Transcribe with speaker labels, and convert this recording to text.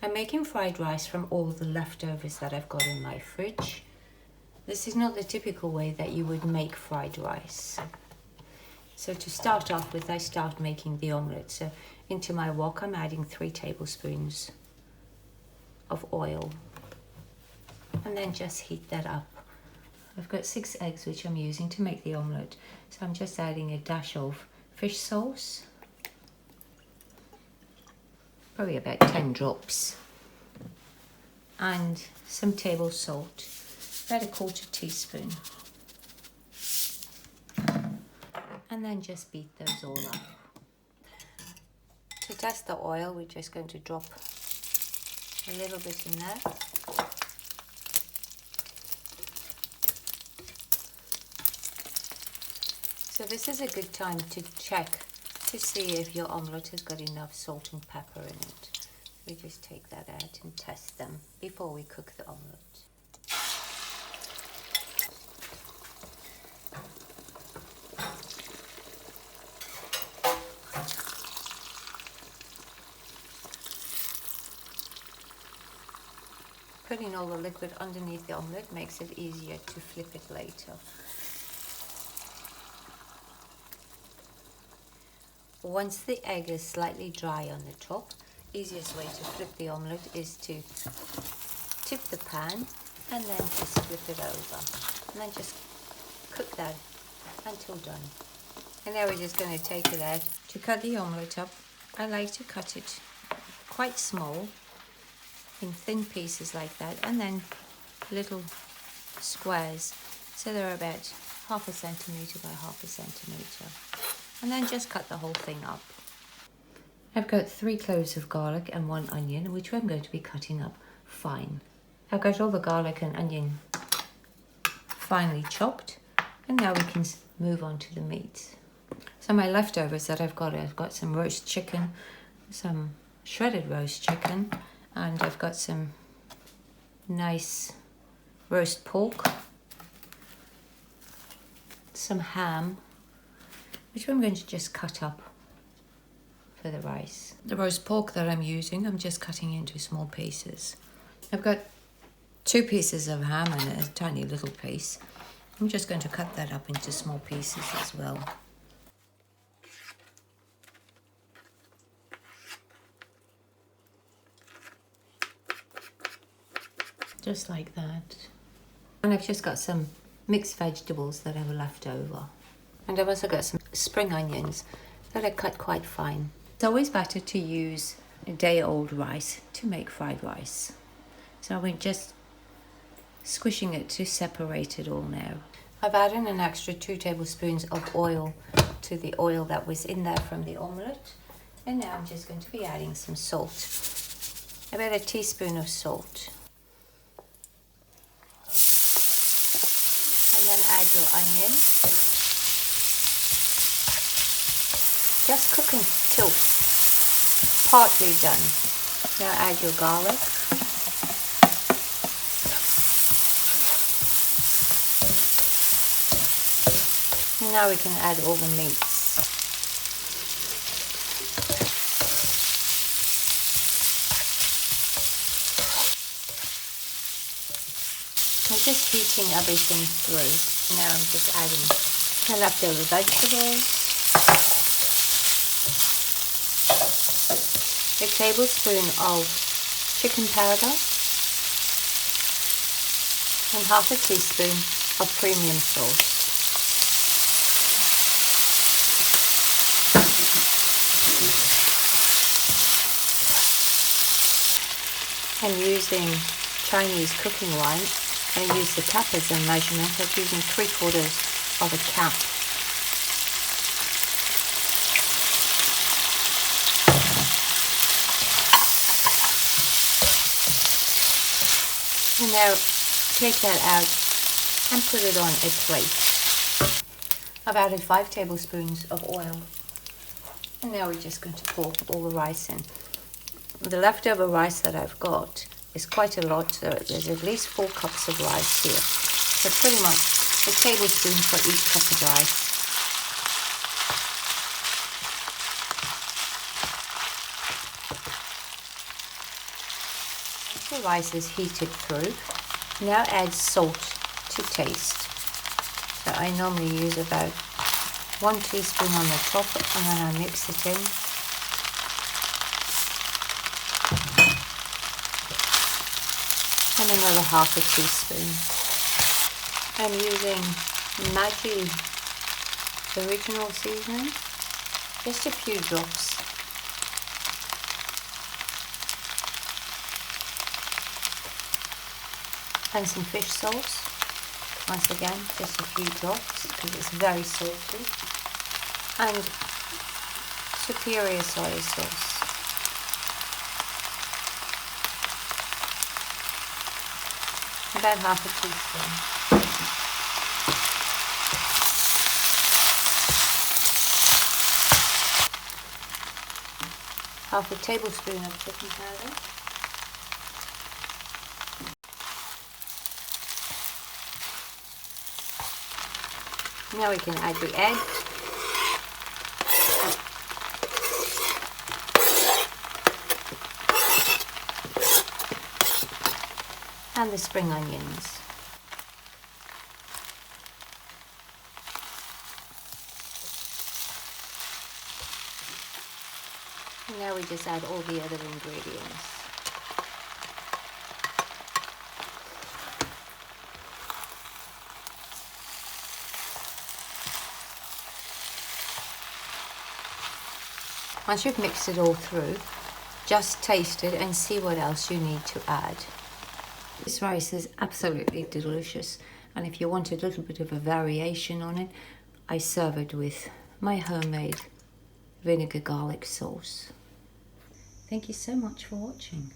Speaker 1: I'm making fried rice from all the leftovers that I've got in my fridge. This is not the typical way that you would make fried rice. So to start off with, I start making the omelette. So into my wok, I'm adding 3 tablespoons of oil and then just heat that up. I've got 6 eggs which I'm using to make the omelette. So I'm just adding a dash of fish sauce. Probably about 10 drops, and some table salt, about a 1/4 teaspoon, and then just beat those all up. To test the oil, we're just going to drop a little bit in there. So this is a good time to check to see if your omelette has got enough salt and pepper in it. We just take that out and test them before we cook the omelette. Putting all the liquid underneath the omelette makes it easier to flip it later. Once the egg is slightly dry on the top, easiest way to flip the omelette is to tip the pan and then just flip it over. And then just cook that until done. And now we're just going to take it out. To cut the omelette up, I like to cut it quite small, in thin pieces like that, and then little squares. So they're about 1/2 centimetre by 1/2 centimetre. And then just cut the whole thing up. I've got 3 cloves of garlic and 1 onion, which I'm going to be cutting up fine. I've got all the garlic and onion finely chopped, and now we can move on to the meat. So my leftovers that I've got some roast chicken, some shredded roast chicken, and I've got some nice roast pork, some ham, which I'm going to just cut up for the rice. The roast pork that I'm using, I'm just cutting into small pieces. I've got 2 pieces of ham and a tiny little piece. I'm just going to cut that up into small pieces as well. Just like that. And I've just got some mixed vegetables that are left over. And I've also got some spring onions that I cut quite fine. It's always better to use a day-old rice to make fried rice. So we're just squishing it to separate it all now. I've added an extra 2 tablespoons of oil to the oil that was in there from the omelette. And now I'm just going to be adding some salt. About a teaspoon of salt. And then add your onion. Just cook until partly done. Now add your garlic. And now we can add all the meats. I'm just heating everything through. Now I'm just adding the leftover vegetables. A tablespoon of chicken powder and 1/2 teaspoon of premium sauce. I'm using Chinese cooking wine. I use the cup as a measurement. I'm using 3/4 of a cup. And now take that out and put it on a plate. I've added 5 tablespoons of oil. And now we're just going to pour all the rice in. The leftover rice that I've got is quite a lot, so there's at least 4 cups of rice here. So pretty much a tablespoon for each cup of rice. The rice is heated through. Now add salt to taste. So I normally use about 1 teaspoon on the top and then I mix it in. And another half a teaspoon. I'm using Maggi original seasoning, just a few drops. And some fish sauce, once again just a few drops because it's very salty, and superior soy sauce. About half a teaspoon. Half a tablespoon of cooking powder. Now we can add the egg. And the spring onions. And now we just add all the other ingredients. Once you've mixed it all through, just taste it and see what else you need to add. This rice is absolutely delicious, and if you want a little bit of a variation on it, I serve it with my homemade vinegar garlic sauce. Thank you so much for watching.